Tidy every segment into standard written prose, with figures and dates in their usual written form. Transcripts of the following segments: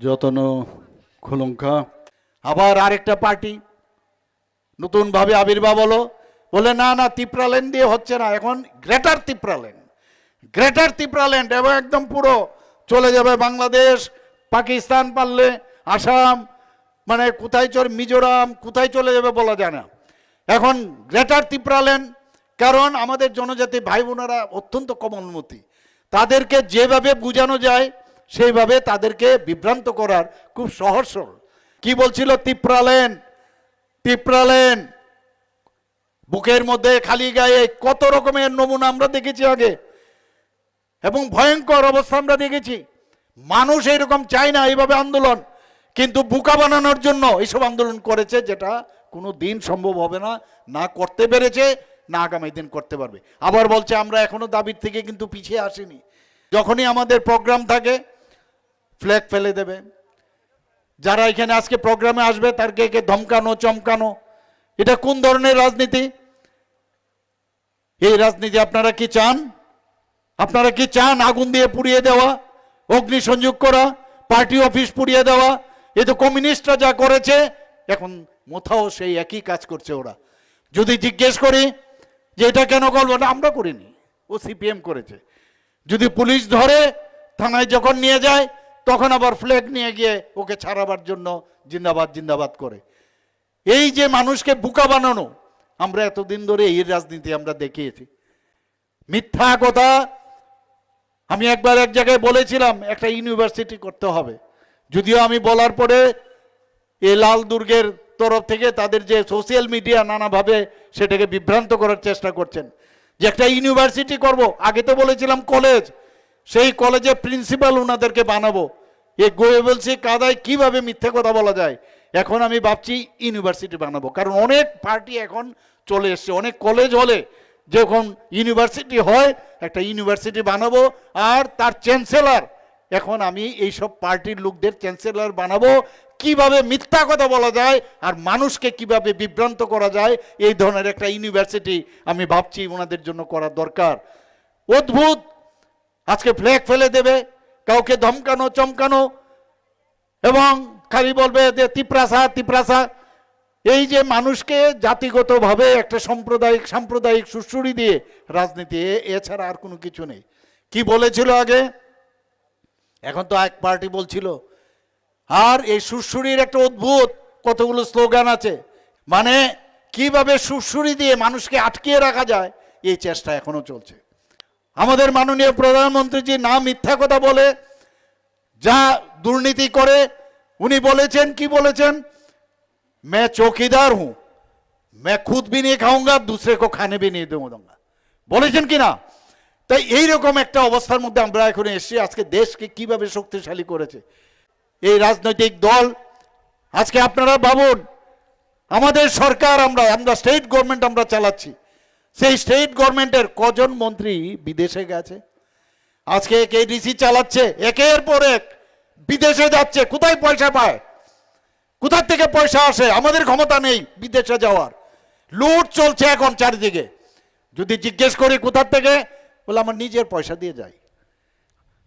যতন খুলুঙ্খা আবার আরেকটা পার্টি নতুন ভাবে আবির্ভাব হলো, বলে না না তিপ্রাল্যান্ড দিয়ে হচ্ছে না, এখন গ্রেটার তিপ্রাল্যান্ড এবং একদম পুরো চলে যাবে বাংলাদেশ, পাকিস্তান, পারলে আসাম, মানে কোথায় মিজোরাম, কোথায় চলে যাবে বলা যায় না। এখন গ্রেটার তিপ্রাল্যান্ড, কারণ আমাদের জনজাতি ভাই বোনেরা অত্যন্ত কোমলমতি, তাদেরকে যেভাবে বোঝানো যায় সেইভাবে তাদেরকে বিভ্রান্ত করার খুব সহজ সরল। কি বলছিল? তিপ্রাল্যান্ড বুকের মধ্যে খালি গায়ে কত রকমের নমুনা আমরা দেখেছি আগে, এবং ভয়ঙ্কর অবস্থা আমরা দেখেছি। মানুষ এইরকম চায় না এইভাবে আন্দোলন, কিন্তু বোকা বানানোর জন্য এইসব আন্দোলন করেছে, যেটা কোনো দিন সম্ভব হবে না, না করতে পেরেছে, না আগামী দিন করতে পারবে। আবার বলছে আমরা এখনো দাবির থেকে কিন্তু পিছিয়ে আসিনি। যখনই আমাদের প্রোগ্রাম থাকে ফ্ল্যাগ ফেলে দেবে, যারা এখানে আজকে প্রোগ্রামে আসবে তাদেরকে ধমকানো চমকানো, এটা কোন ধরনের রাজনীতি? এই রাজনীতি আপনারা কি চান? আপনারা কি চান আগুন দিয়ে পুড়িয়ে দেওয়া, অগ্নিসংযোগ করা, পার্টি অফিস পুড়িয়ে দেওয়া? এ তো কমিউনিস্টরা যা করেছে, এখন মোথাও সেই একই কাজ করছে ওরা। যদি জিজ্ঞেস করি যে এটা কেন করবো না, আমরা করিনি, ও সিপিএম করেছে। যদি পুলিশ ধরে থানায় যখন নিয়ে যায়, তখন আবার ফ্ল্যাগ নিয়ে গিয়ে ওকে ছাড়াবার জন্য জিন্দাবাদ জিন্দাবাদ করে। এই যে মানুষকে বোকা বানানো, আমরা এতদিন ধরে এই রাজনীতি আমরা দেখিয়েছি। মিথ্যা কথা। আমি একবার এক জায়গায় বলেছিলাম একটা ইউনিভার্সিটি করতে হবে, যদিও আমি বলার পরে এই লাল দুর্গের তরফ থেকে তাদের যে সোশ্যাল মিডিয়া নানাভাবে সেটাকে বিভ্রান্ত করার চেষ্টা করছেন যে একটা ইউনিভার্সিটি করব। আগে তো বলেছিলাম কলেজ, সেই কলেজে প্রিন্সিপাল ওনাদেরকে বানাবো। এই গোয়েবলসি কাদায় কিভাবে মিথ্যে কথা বলা যায়, এখন আমি ভাবছি ইউনিভার্সিটি বানাবো। কারণ অনেক পার্টি এখন চলে এসছে, অনেক কলেজ হলে যখন ইউনিভার্সিটি হয়, একটা ইউনিভার্সিটি বানাবো। আর তার চ্যান্সেলর, এখন আমি এইসব পার্টির লোকদের চ্যান্সেলর বানাবো। কিভাবে মিথ্যা কথা বলা যায় আর মানুষকে কিভাবে বিভ্রান্ত করা যায়, এই ধরনের একটা ইউনিভার্সিটি আমি ভাবছি ওনাদের জন্য করা দরকার। অদ্ভুত, আজকে ফ্ল্যাগ ফেলে দেবে, কাউকে ধমকানো চমকানো, এবং খালি বলবে যে তিপ্রাসা। এই যে মানুষকে জাতিগতভাবে একটা সাম্প্রদায়িক সুড়সুড়ি দিয়ে রাজনীতি, এছাড়া আর কোনো কিছু নেই। কি বলেছিল আগে, এখন তো এক পার্টি বলছিল। আর এই সুড়সুড়ির একটা অদ্ভুত কতগুলো স্লোগান আছে, মানে কিভাবে সুড়সুড়ি দিয়ে মানুষকে আটকিয়ে রাখা যায়, এই চেষ্টা এখনো চলছে। আমাদের মাননীয় প্রধানমন্ত্রীজি না মিথ্যা কথা বলে, যা দুর্নীতি করে, উনি বলেছেন, কি বলেছেন? मैं चौकीदार हूं, मैं खुद भी नहीं खाऊंगा, दूसरे को खाने भी नहीं दूंगा, বলেছেন কিনা? তাই এইরকম একটা অবস্থার মধ্যে আমরা এখন এসেছি। আজকে দেশকে কিভাবে শক্তিশালী করেছে এই রাজনৈতিক দল। আজকে আপনারা ভাবুন, আমাদের সরকার, আমরা স্টেট গভর্নমেন্ট আমরা চালাচ্ছি, সেই স্টেট গভর্নমেন্টের কজন মন্ত্রী বিদেশে গেছে? আজকে কেডিসি চালাচ্ছে, একের পর এক বিদেশে যাচ্ছে। কোথায় পয়সা পায়, কোথা থেকে পয়সা আসে? আমাদের ক্ষমতা নেই বিদেশে যাওয়ার, লুট চলছে এখন চারিদিকে। যদি জিজ্ঞেস করি কোথা থেকে, বলে আমার নিজের পয়সা দিয়ে যাই।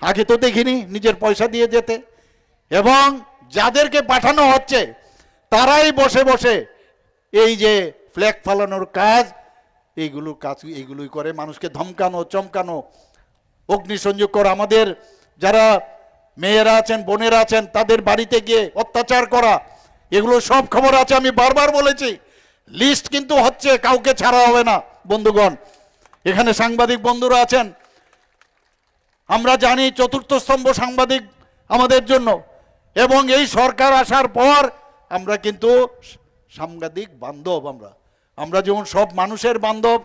আগে তো দেখিনি নিজের পয়সা দিয়ে যেতে। এবং যাদেরকে পাঠানো হচ্ছে তারাই বসে বসে এই যে ফ্ল্যাগ ফালানোর কাজ, এইগুলোই করে, মানুষকে ধমকানো চমকানো, অগ্নিসংযোগ করা, আমাদের যারা মেয়েরা আছেন, বোনেরা আছেন, তাদের বাড়িতে গিয়ে অত্যাচার করা, এগুলো সব খবর আছে। আমি বারবার বলেছি, লিস্ট কিন্তু হচ্ছে, কাউকে ছাড়া হবে না। বন্ধুগণ, এখানে সাংবাদিক বন্ধুরা আছেন, আমরা জানি চতুর্থ স্তম্ভ সাংবাদিক আমাদের জন্য, এবং এই সরকার আসার পর আমরা কিন্তু সাংবাদিক বান্ধব। আমরা যেমন সব মানুষের বান্ধব,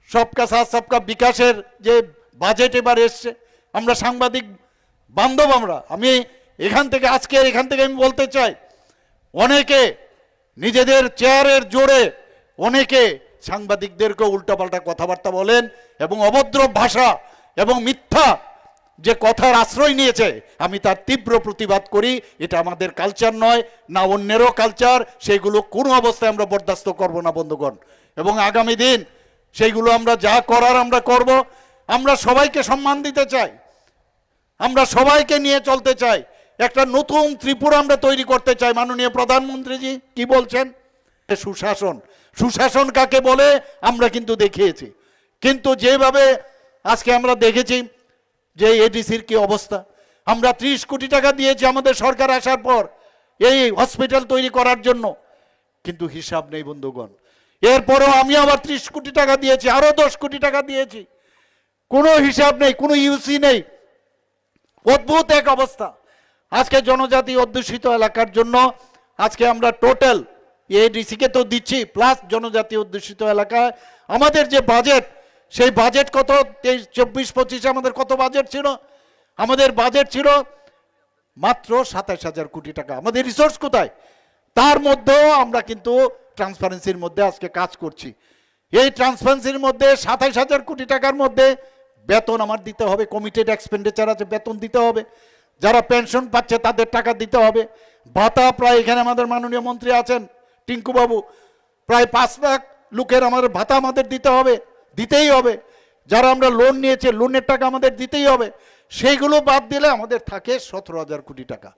সবকা সাথ সবকা বিকাশের যে বাজেট এবার এসছে, আমরা সাংবাদিক বান্ধব। আমি এখান থেকে আমি বলতে চাই, অনেকে নিজেদের চেয়ারের জোরে অনেকে সাংবাদিকদেরকে উল্টাপাল্টা কথাবার্তা বলেন, এবং অভদ্র ভাষা এবং মিথ্যা যে কথার আশ্রয় নিয়েছে, আমি তার তীব্র প্রতিবাদ করি। এটা আমাদের কালচার নয়, না অন্যেরও কালচার। সেইগুলো কোনো অবস্থায় আমরা বরদাস্ত করব না বন্ধুগণ। এবং আগামী দিন সেইগুলো আমরা যা করার আমরা করব। আমরা সবাইকে সম্মান দিতে চাই, আমরা সবাইকে নিয়ে চলতে চাই। একটা নতুন ত্রিপুরা আমরা তৈরি করতে চাই। মাননীয় প্রধানমন্ত্রীজি কি বলছেন? সুশাসন, সুশাসন কাকে বলে আমরা কিন্তু দেখিয়েছি। কিন্তু যেভাবে আজকে আমরা দেখেছি যে এডিসির কি অবস্থা, আমরা 30 কোটি টাকা দিয়েছি আমাদের সরকার আসার পর এই হসপিটাল তৈরি করার জন্য, কিন্তু হিসাব নেই বন্ধুগণ। এরপরও আমি আবার 30 কোটি টাকা দিয়েছি, আরো 10 কোটি টাকা দিয়েছি, কোনো হিসাব নেই, কোনো ইউসি নেই। অদ্ভুত এক অবস্থা। আজকে জনজাতি অধ্যুষিত এলাকার জন্য আজকে আমরা টোটাল এডিসি কে তো দিচ্ছি, প্লাস জনজাতি অধ্যুষিত এলাকায় আমাদের যে বাজেট, সেই বাজেট কত 23-24-25 আমাদের কত বাজেট ছিল? আমাদের বাজেট ছিল মাত্র 27,000 কোটি টাকা। আমাদের রিসোর্স কোথায়? তার মধ্যেও আমরা কিন্তু ট্রান্সপারেন্সির মধ্যে আজকে কাজ করছি। এই ট্রান্সপারেন্সির মধ্যে 27,000 কোটি টাকার মধ্যে বেতন আমার দিতে হবে, কমিটেড এক্সপেন্ডিচার আছে, বেতন দিতে হবে, যারা পেনশন পাচ্ছে তাদের টাকা দিতে হবে, ভাতা প্রায়, এখানে আমাদের মাননীয় মন্ত্রী আছেন টিঙ্কু বাবু, প্রায় 5 লাখ লোকের আমাদের ভাতা আমাদের দিতে হবে, দিতেই হবে। যারা আমরা লোন নিয়েছে লোনের টাকা আমাদের দিতেই হবে। সেইগুলো বাদ দিলে আমাদের থাকে 17,000 কোটি টাকা।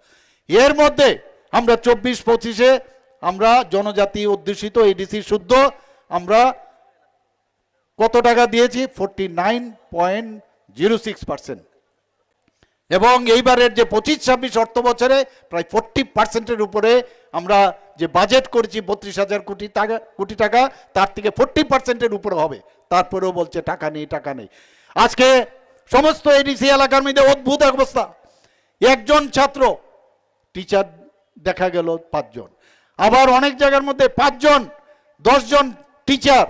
এর মধ্যে আমরা 24-25-এ আমরা জনজাতি অধ্যুষিত এডিসি শুদ্ধ আমরা কত টাকা দিয়েছি? 49.06%। এবং এইবারের যে 25-26 অর্থ বছরে প্রায় 40%-এর উপরে আমরা যে বাজেট করেছি 32,000 কোটি টাকা, তার থেকে 40%-এর উপরে হবে। তারপরেও বলছে টাকা নেই, টাকা নেই। আজকে সমস্ত এডিসি এলাকার মধ্যে অদ্ভুত অবস্থা। একজন ছাত্র, টিচার দেখা গেল 5 জন, আবার অনেক জায়গার মধ্যে 5 জন 10 জন টিচার,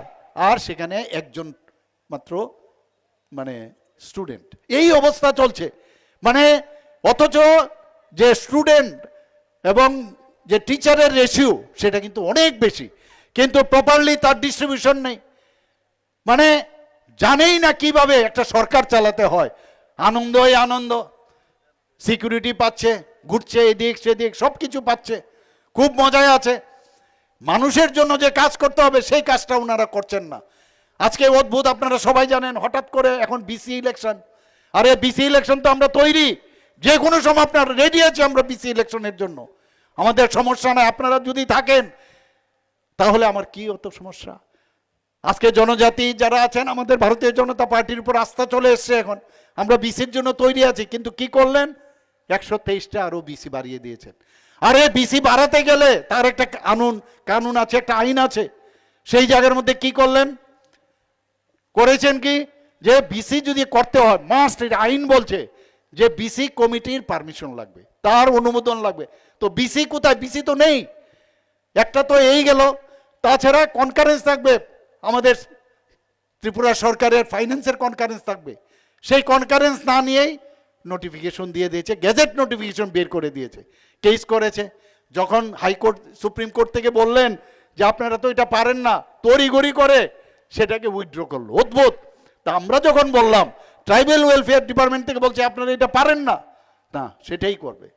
আর সেখানে একজন মাত্র মানে স্টুডেন্ট। এই অবস্থা চলছে। মানে অথচ যে স্টুডেন্ট এবং যে টিচারের রেশিও সেটা কিন্তু অনেক বেশি, কিন্তু প্রপারলি তার ডিস্ট্রিবিউশন নেই। মানে জানেই না কিভাবে একটা সরকার চালাতে হয়। আনন্দই আনন্দ, সিকিউরিটি পাচ্ছে, ঘুরছে এদিক সেদিক, সব কিছু পাচ্ছে, খুব মজায় আছে। মানুষের জন্য যে কাজ করতে হবে সেই কাজটা ওনারা করছেন না। আজকে অদ্ভুত, আপনারা সবাই জানেন, হঠাৎ করে এখন বিসি ইলেকশন। আরে বিসি ইলেকশন তো আমরা তৈরি, যে কোনো সময় আপনার রেডি আছে আমরা বিসি ইলেকশনের জন্য, আমাদের সমস্যা নাই। আপনারা যদি থাকেন তাহলে আমার কি অত সমস্যা? আজকে জনজাতি যারা আছেন, আমাদের ভারতীয় জনতা পার্টির উপর আস্থা চলে এসছে। এখন আমরা বিসির জন্য তৈরি আছি, কিন্তু কি করলেন? 123টা আরো বিসি বাড়িয়ে দিয়েছেন। আরে বিসি বাড়াতে গেলে তার একটা কানুন আছে, একটা আইন আছে। সেই জায়গার মধ্যে কি করলেন? করেছেন কি যে বিসি যদি করতে হয় মাস্ট, আইন বলছে যে বিসি কমিটির পারমিশন লাগবে, তার অনুমোদন লাগবে। তো বিসি কোথায়? বিসি তো নেই। একটা তো এই গেল, তাছাড়া কনকারেন্স থাকবে, আমাদের ত্রিপুরা সরকারের ফাইন্যান্সের কনকারেন্স থাকবে। সেই কনকারেন্স না নিয়েই নোটিফিকেশন দিয়ে দিয়েছে, গেজেট নোটিফিকেশন বের করে দিয়েছে, কেস করেছে। যখন হাইকোর্ট সুপ্রিম কোর্ট থেকে বললেন যে আপনারা তো এটা পারেন না, তড়িঘড়ি করে সেটাকে উইথড্র করলো। অদ্ভুত। তা আমরা যখন বললাম, ট্রাইবাল ওয়েলফেয়ার ডিপার্টমেন্ট থেকে বলছে আপনারা এটা পারেন না, না সেটাই করবে।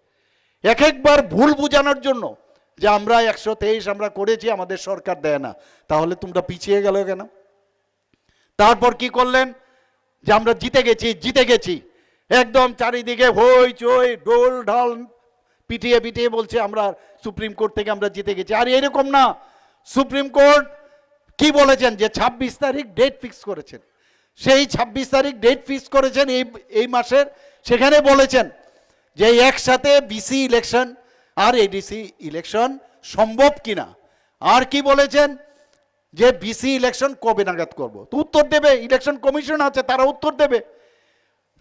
একবার ভুল বোঝানোর জন্য যে আমরা 123 আমরা করেছি, আমাদের সরকার দেয় না, তাহলে তোমরা পিছিয়ে গেল কেন? তারপর কি করলেন? যে আমরা জিতে গেছি, একদম চারিদিকে হই চই ডোল ঢাল পিটিয়ে পিটিয়ে বলছে আমরা সুপ্রিম কোর্ট থেকে আমরা জিতে গেছি। আর এরকম না, সুপ্রিম কোর্ট কি বলেছেন? যে 26 তারিখ ডেট ফিক্স করেছেন। সেই 26 তারিখ ডেট ফিক্স করেছেন এই মাসের। সেখানে বলেছেন যে একসাথে বিসি ইলেকশন আর এডিসি ইলেকশন সম্ভব কিনা। আর কি বলেছেন? যে বিসি ইলেকশন কবে নাগাদ করব, তো উত্তর দেবে, ইলেকশন কমিশন আছে, তারা উত্তর দেবে।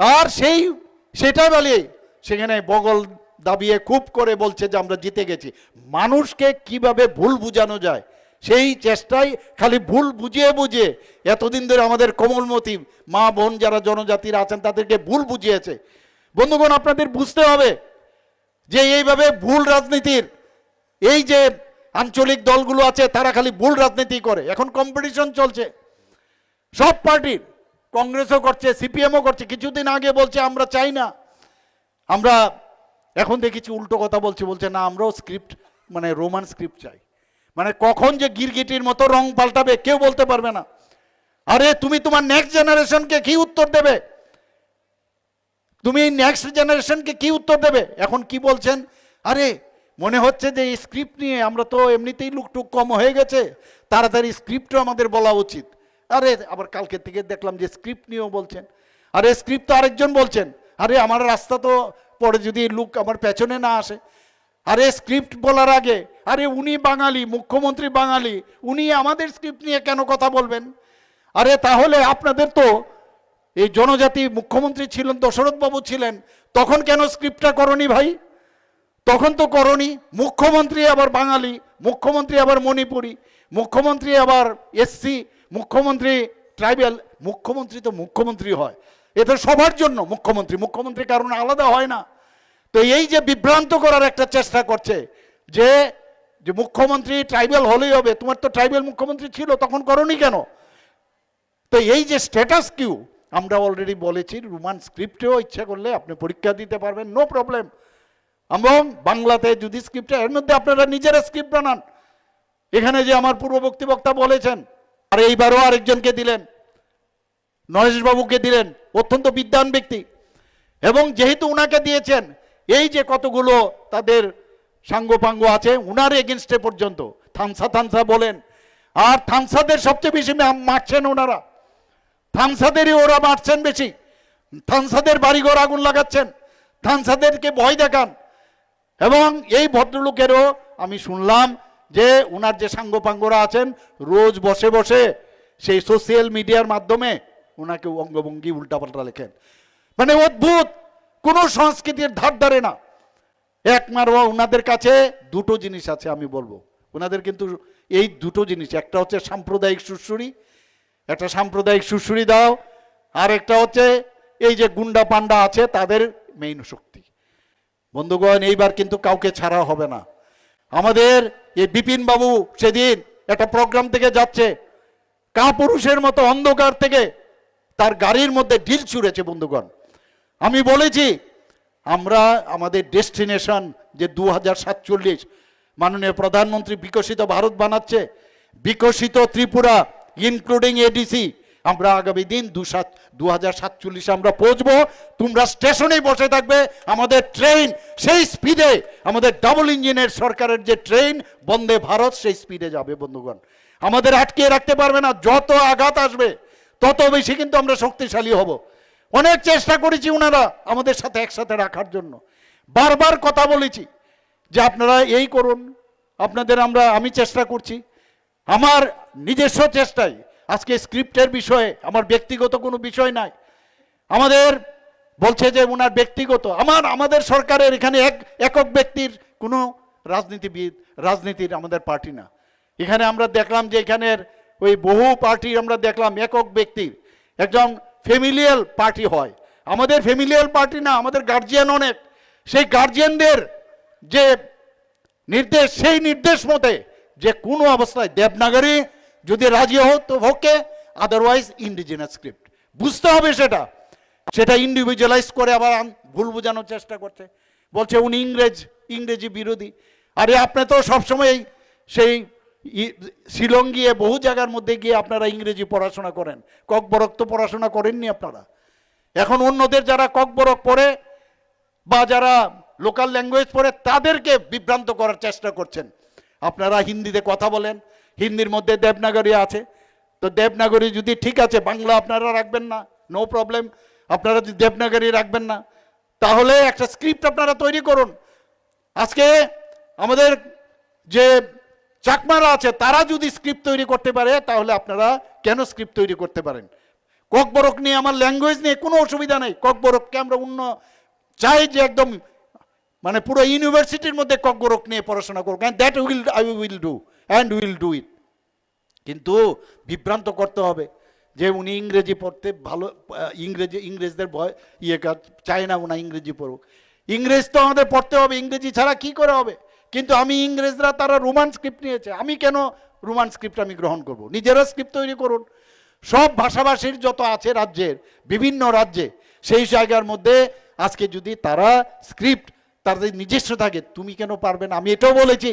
আর সেটা বলে সেখানে বগল দাবিয়ে খুব করে বলছে যে আমরা জিতে গেছি। মানুষকে কিভাবে ভুল বুঝানো যায় সেই চেষ্টায়, খালি ভুল বুঝিয়ে এতদিন ধরে আমাদের কোমলমতি মা বোন যারা জনজাতিরা আছেন তাদেরকে ভুল বুঝিয়েছে। বন্ধুগণ, আপনাদের বুঝতে হবে যে এইভাবে ভুল রাজনীতির, এই যে আঞ্চলিক দলগুলো আছে তারা খালি ভুল রাজনীতি করে। এখন কম্পিটিশন চলছে সব পার্টির, কংগ্রেসও করছে, সিপিএমও করছে। কিছুদিন আগে বলছে আমরা চাই না, আমরা এখন দেখেছি উল্টো কথা বলছে না আমরাও স্ক্রিপ্ট মানে রোমান স্ক্রিপ্ট চাই। মানে কখন যে গিরগিটির মতো রং পাল্টাবে কেউ বলতে পারবে না। আরে তুমি তোমার নেক্সট জেনারেশনকে কি উত্তর দেবে? তুমি নেক্সট জেনারেশনকে কি উত্তর দেবে? এখন কি বলছেন, আরে মনে হচ্ছে যে এই স্ক্রিপ্ট নিয়ে আমরা তো এমনিতেই লুকটুক কম হয়ে গেছে, তাড়াতাড়ি স্ক্রিপ্টও আমাদের বলা উচিত। আরে আবার কালকে থেকে দেখলাম যে স্ক্রিপ্ট নিয়েও বলছেন। আরে স্ক্রিপ্ট তো আরেকজন বলছেন, আরে আমার রাস্তা তো পরে যদি লুক আমার পেছনে না আসে। আরে স্ক্রিপ্ট বলার আগে, আরে উনি বাঙালি, মুখ্যমন্ত্রী বাঙালি, উনি আমাদের স্ক্রিপ্ট নিয়ে কেন কথা বলবেন? আরে তাহলে আপনাদের তো এই জনজাতি মুখ্যমন্ত্রী ছিলেন, দশরথ বাবু ছিলেন, তখন কেন স্ক্রিপ্টটা করনি ভাই? তখন তো করনি। মুখ্যমন্ত্রী আবার বাঙালি, মুখ্যমন্ত্রী আবার মণিপুরি, মুখ্যমন্ত্রী আবার এসসি, মুখ্যমন্ত্রী ট্রাইবেল। মুখ্যমন্ত্রী তো মুখ্যমন্ত্রী হয়, এটা সবার জন্য মুখ্যমন্ত্রী, মুখ্যমন্ত্রী কারণ আলাদা হয় না। তো এই যে বিভ্রান্ত করার একটা চেষ্টা করছে যে যে মুখ্যমন্ত্রী ট্রাইবেল হলেই হবে, তোমার তো ট্রাইবেল মুখ্যমন্ত্রী ছিল, তখন করনি কেন? তো এই যে স্ট্যাটাস কিউ, আমরা অলরেডি বলেছি রোমান স্ক্রিপ্টেও ইচ্ছা করলে আপনি পরীক্ষা দিতে পারবেন, নো প্রবলেম। এবং বাংলাতে যদি স্ক্রিপ্ট, এর মধ্যে আপনারা নিজেরা স্ক্রিপ্ট বানান। এখানে যে আমার পূর্ববর্তী বক্তা বলেছেন, আর এইবারও আরেকজনকে দিলেন, নরেশবাবুকে দিলেন, অত্যন্ত বিদ্বান ব্যক্তি। এবং যেহেতু উনাকে দিয়েছেন, এই যে কতগুলো তাদের সাঙ্গপাঙ্গ আছে উনার এগেনস্টে পর্যন্ত থামসা বলেন, আর থামসাদের সবচেয়ে বেশি মারছেন ওনারা, থামসাদেরই ওরা মারছেন বেশি, থামসাদের বাড়িঘর আগুন লাগাচ্ছেন, থামসাদেরকে ভয় দেখান। এবং এই ভদ্রলোকেরও আমি শুনলাম যে উনার যে সাঙ্গপাঙ্গরা আছেন রোজ বসে বসে সেই সোশ্যাল মিডিয়ার মাধ্যমে ওনাকে অঙ্গভঙ্গি উল্টাপাল্টা লেখেন। মানে অদ্ভুত, কোনো সংস্কৃতির ধার ধারে না। একমাত্র ওনাদের কাছে দুটো জিনিস আছে আমি বলবো, ওনাদের কিন্তু এই দুটো জিনিস, একটা হচ্ছে সাম্প্রদায়িক সুরসুরি, একটা সাম্প্রদায়িক সুরসুরি দাও, আর একটা হচ্ছে এই যে গুন্ডা পান্ডা আছে তাদের মেইন শক্তি। বন্ধুগণ, এইবার কিন্তু কাউকে ছাড়া হবে না। আমাদের এই বিপিন বাবু সেদিন একটা প্রোগ্রাম থেকে যাচ্ছে, কাপুরুষের মতো অন্ধকার থেকে তার গাড়ির মধ্যে ঢিল ছুঁড়েছে। বন্ধুগণ, আমি বলেছি আমরা আমাদের ডেস্টিনেশন যে 2047 মাননীয় প্রধানমন্ত্রী বিকশিত ভারত বানাচ্ছে, বিকশিত ত্রিপুরা ইনক্লুডিং এডিসি, আমরা আগামী দিন 2047 আমরা পৌঁছবো। তোমরা স্টেশনে বসে থাকবে, আমাদের ট্রেন সেই স্পিডে, আমাদের ডাবল ইঞ্জিনের সরকারের যে ট্রেন বন্দে ভারত সেই স্পিডে যাবে। বন্ধুগণ, আমাদের আটকে রাখতে পারবে না, যত আঘাত আসবে তত বেশি কিন্তু আমরা শক্তিশালী হব। অনেক চেষ্টা করেছি ওনারা আমাদের সাথে একসাথে রাখার জন্য, বারবার কথা বলেছি যে আপনারা এই করুন, আপনাদের আমি চেষ্টা করছি আমার নিজস্ব চেষ্টায়। আজকে স্ক্রিপ্টের বিষয়ে আমার ব্যক্তিগত কোনো বিষয় নাই, আমাদের বলছে যে ওনার ব্যক্তিগত, আমাদের সরকারের এখানে একক ব্যক্তির কোনো রাজনীতির আমাদের পার্টি না। এখানে আমরা দেখলাম যে এখানের ওই বহু পার্টি আমরা দেখলাম একক ব্যক্তির, একজন ফ্যামিলিয়াল পার্টি হয়। আমাদের ফ্যামিলিয়াল পার্টি না, আমাদের গার্জিয়ান অনেক, সেই গার্জিয়ানদের যে নির্দেশ, সেই নির্দেশ মতে যে কোনো অবস্থায় দেবনাগরী যদি রাজি হতো ওকে, আদারওয়াইজ ইন্ডিজিনাস স্ক্রিপ্ট বুঝতে হবে। সেটা ইন্ডিভিজুয়ালাইজ করে আবার ভুল বোঝানোর চেষ্টা করছে, বলছে উনি ইংরেজি বিরোধী। আরে আপনি তো সবসময় সেই শিলং গিয়ে বহু জায়গার মধ্যে গিয়ে আপনারা ইংরেজি পড়াশোনা করেন, ককবরক তো পড়াশোনা করেননি আপনারা। এখন অন্যদের যারা ককবরক পড়ে বা যারা লোকাল ল্যাঙ্গুয়েজ পড়ে তাদেরকে বিভ্রান্ত করার চেষ্টা করছেন। আপনারা হিন্দিতে কথা বলেন, হিন্দির মধ্যে দেবনাগরী আছে, তো দেবনাগরী যদি ঠিক আছে, বাংলা আপনারা রাখবেন না, নো প্রবলেম। আপনারা যদি দেবনাগরী রাখবেন না, তাহলে একটা স্ক্রিপ্ট আপনারা তৈরি করুন। আজকে আমাদের যে চাকমারা আছে তারা যদি স্ক্রিপ্ট তৈরি করতে পারে, তাহলে আপনারা কেন স্ক্রিপ্ট তৈরি করতে পারেন? ককবরক নিয়ে, আমার ল্যাঙ্গুয়েজ নিয়ে কোনো অসুবিধা নেই, ককবরককে আমরা চাই যে একদম মানে পুরো ইউনিভার্সিটির মধ্যে ককবরক নিয়ে পড়াশোনা করুক, that I will do and will do it. কিন্তু বিভ্রান্ত করতে হবে যে উনি ইংরেজি পড়তে ভালো, ইংরেজদের ভয় চায় না ওনা ইংরেজি পড়ুক। ইংরেজ তো আমাদের পড়তে হবে, ইংরেজি ছাড়া কি করে হবে? কিন্তু ইংরেজরা তারা রোমান স্ক্রিপ্ট নিয়েছে, আমি কেন রোমান স্ক্রিপ্ট আমি গ্রহণ করব? নিজেরা স্ক্রিপ্ট তৈরি করুন। সব ভাষাভাষীর যত আছে রাজ্যের, বিভিন্ন রাজ্যে, সেই জায়গার মধ্যে আজকে যদি তারা স্ক্রিপ্ট তাদের নিজস্ব থাকে, তুমি কেন পারবে না? আমি এটাও বলেছি,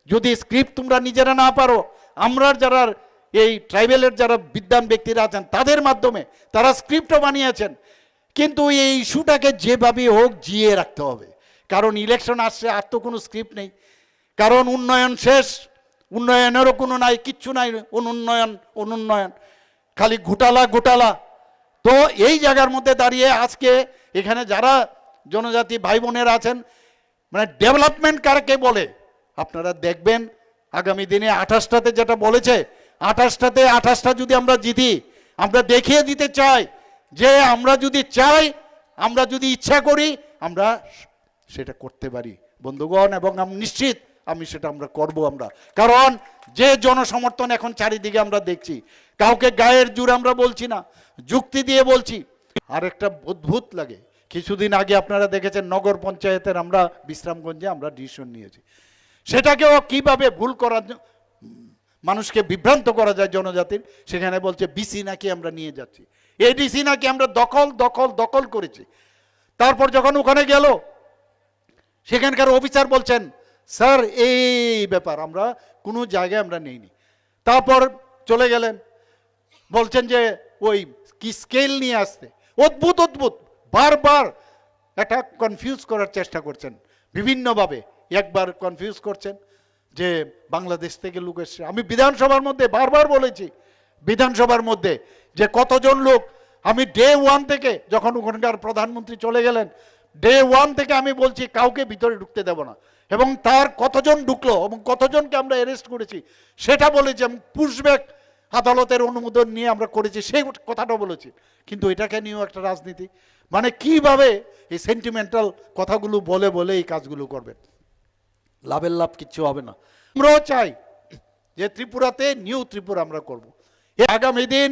যদি স্ক্রিপ্ট তোমরা নিজেরা না পারো, আমরা যারা এই ট্রাইবেলের যারা বিদ্বান ব্যক্তিরা আছেন তাদের মাধ্যমে তারা স্ক্রিপ্টও বানিয়েছেন, কিন্তু এই ইস্যুটাকে যেভাবে হোক জিয়ে রাখতে হবে, কারণ ইলেকশন আসছে, আর তো কোনো স্ক্রিপ্ট নেই, কারণ উন্নয়ন শেষ, উন্নয়নেরও কোনো নাই, কিচ্ছু নাই, অনুন্নয়ন, খালি ঘোটালা। তো এই জায়গার মধ্যে দাঁড়িয়ে আজকে এখানে যারা জনজাতি ভাই বোনেরা আছেন, মানে ডেভেলপমেন্ট কারকে বলে আপনারা দেখবেন আগামী দিনে 28টাতে যেটা বলেছে, 28টাতে 28টা যদি আমরা জিতি, আমরা দেখিয়ে দিতে চাই যে আমরা যদি চাই, আমরা যদি ইচ্ছা করি, আমরা সেটা করতে পারি বন্ধুগণ, এবং আমি নিশ্চিত সেটা আমরা করব। আমরা কারণ যে জনসমর্থন এখন চারিদিকে আমরা দেখছি, কাউকে গায়ের জোর আমরা বলছি না, যুক্তি দিয়ে বলছি। আর একটা অদ্ভুত লাগে, কিছুদিন আগে আপনারা দেখেছেন নগর পঞ্চায়েতের আমরা বিশ্রামগঞ্জে আমরা ডিসিশন নিয়েছি, সেটাকেও কিভাবে ভুল করার মানুষকে বিভ্রান্ত করা যায় জনজাতির, সেখানে বলছে বিসি নাকি আমরা নিয়ে যাচ্ছি, এডিসি নাকি আমরা দখল করেছি। তারপর যখন ওখানে গেল, সেখানকার অফিসার বলছেন স্যার এই ব্যাপার আমরা কোনো জায়গায় আমরা নেইনি। তারপর চলে গেলেন, বলছেন যে ওই কি স্কেল নিয়ে আসতে, অদ্ভুত বারবার একটা কনফিউজ করার চেষ্টা করছেন বিভিন্নভাবে। একবার কনফিউজ করছেন যে বাংলাদেশ থেকে লোক এসছে, আমি বিধানসভার মধ্যে বারবার বলেছি, বিধানসভার মধ্যে যে কতজন লোক, আমি ডে 1 থেকে যখন ওখানকার প্রধানমন্ত্রী চলে গেলেন, ডে 1 থেকে আমি বলছি কাউকে ভিতরে ঢুকতে দেব না, এবং তার কতজন ঢুকলো এবং কতজনকে আমরা অ্যারেস্ট করেছি সেটা বলেছি, এবং পুশব্যাক আদালতের অনুমোদন নিয়ে আমরা করেছি সেই কথাটা বলেছি। কিন্তু এটাকে নিয়েও একটা রাজনীতি, মানে কিভাবে এই সেন্টিমেন্টাল কথাগুলো বলে এই কাজগুলো করবেন, লাভের লাভ কিচ্ছু হবে না। আমরাও চাই যে ত্রিপুরাতে নিউ ত্রিপুরা আমরা করব। আগামী দিন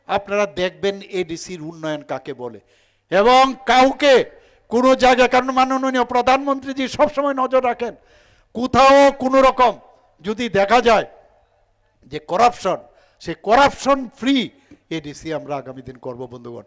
আপনারা দেখবেন এডিসির উন্নয়ন কাকে বলে, এবং কাউকে কোনো জায়গায়, কারণ মাননীয় প্রধানমন্ত্রীজি সবসময় নজর রাখেন, কোথাও কোনো রকম যদি দেখা যায় যে করাপশন, সেই করাপশন ফ্রি এডিসি আমরা আগামী দিন করব বন্ধুগণ।